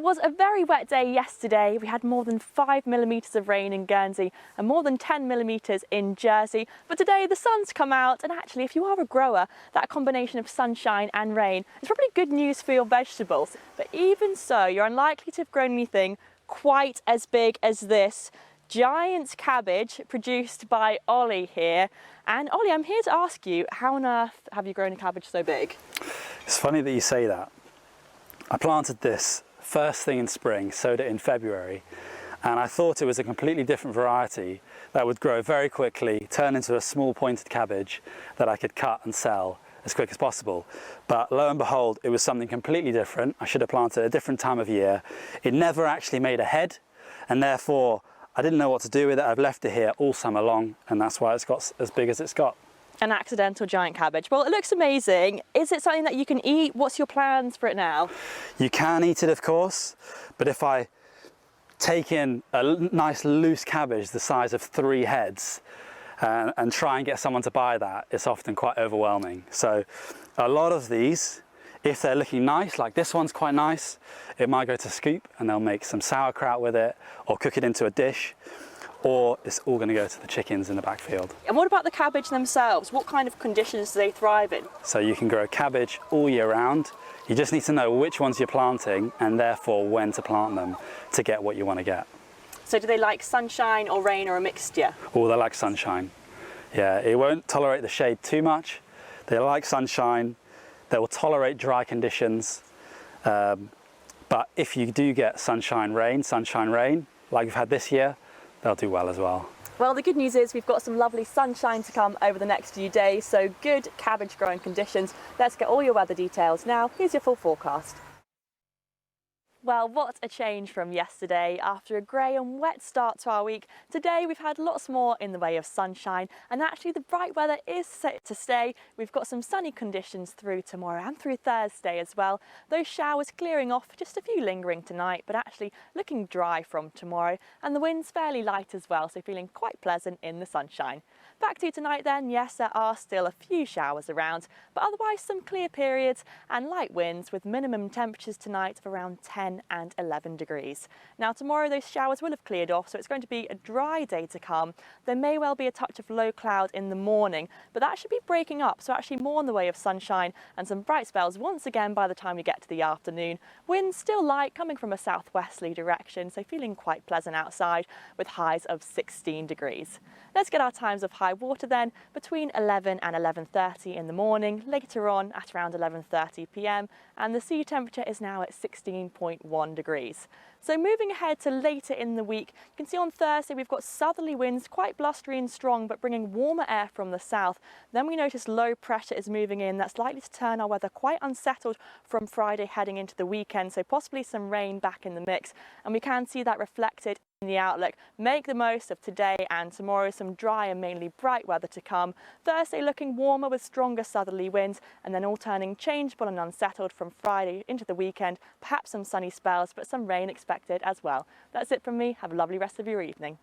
it was a very wet day yesterday. We had more than 5 mm of rain in Guernsey and more than 10 mm in Jersey. But today the sun's come out, and actually if you are a grower, that combination of sunshine and rain is probably good news for your vegetables. But even so, you're unlikely to have grown anything quite as big as this giant cabbage produced by Ollie here. And Ollie, I'm here to ask you, how on earth have you grown a cabbage so big? It's funny that you say that. I planted this first thing in spring, sowed it in February, and I thought it was a completely different variety that would grow very quickly, turn into a small pointed cabbage that I could cut and sell as quick as possible. But lo and behold, it was something completely different. I should have planted at a different time of year. It never actually made a head, and therefore I didn't know what to do with it. I've left it here all summer long, and that's why it's got as big as it's got. An accidental giant cabbage. Well, it looks amazing. Is it something that you can eat? What's your plans for it now? You can eat it, of course, but if I take in a nice loose cabbage the size of 3 heads and try and get someone to buy that, it's often quite overwhelming. So a lot of these, if they're looking nice, like this one's quite nice, it might go to scoop and they'll make some sauerkraut with it or cook it into a dish, or it's all going to go to the chickens in the backfield. And what about the cabbage themselves? What kind of conditions do they thrive in? So you can grow cabbage all year round. You just need to know which ones you're planting and therefore when to plant them to get what you want to get. So do they like sunshine or rain or a mixture? Oh, they like sunshine. Yeah, it won't tolerate the shade too much. They like sunshine. They will tolerate dry conditions. But if you do get sunshine, rain, like we've had this year, they'll do well as well. Well, the good news is we've got some lovely sunshine to come over the next few days, so good cabbage growing conditions. Let's get all your weather details now. Here's your full forecast. Well, what a change from yesterday. After a grey and wet start to our week, today we've had lots more in the way of sunshine, and actually the bright weather is set to stay. We've got some sunny conditions through tomorrow and through Thursday as well. Those showers clearing off, just a few lingering tonight, but actually looking dry from tomorrow, and the wind's fairly light as well, so feeling quite pleasant in the sunshine. Back to tonight then, yes, there are still a few showers around, but otherwise some clear periods and light winds with minimum temperatures tonight of around 10 and 11 degrees. Now tomorrow those showers will have cleared off, so it's going to be a dry day to come. There may well be a touch of low cloud in the morning, but that should be breaking up, so actually more in the way of sunshine and some bright spells once again by the time we get to the afternoon. Winds still light, coming from a southwesterly direction, so feeling quite pleasant outside with highs of 16 degrees. Let's get our times of high water then, between 11 and 11:30 in the morning, later on at around 11:30 p.m, and the sea temperature is now at 16.1 degrees. So moving ahead to later in the week, you can see on Thursday we've got southerly winds, quite blustery and strong, but bringing warmer air from the south. Then we notice low pressure is moving in. That's likely to turn our weather quite unsettled from Friday heading into the weekend, so possibly some rain back in the mix. And we can see that reflected in the outlook. Make the most of today and tomorrow, some dry and mainly bright weather to come. Thursday looking warmer with stronger southerly winds, and then all turning changeable and unsettled from Friday into the weekend. Perhaps some sunny spells, but some rain expected as well. That's it from me. Have a lovely rest of your evening.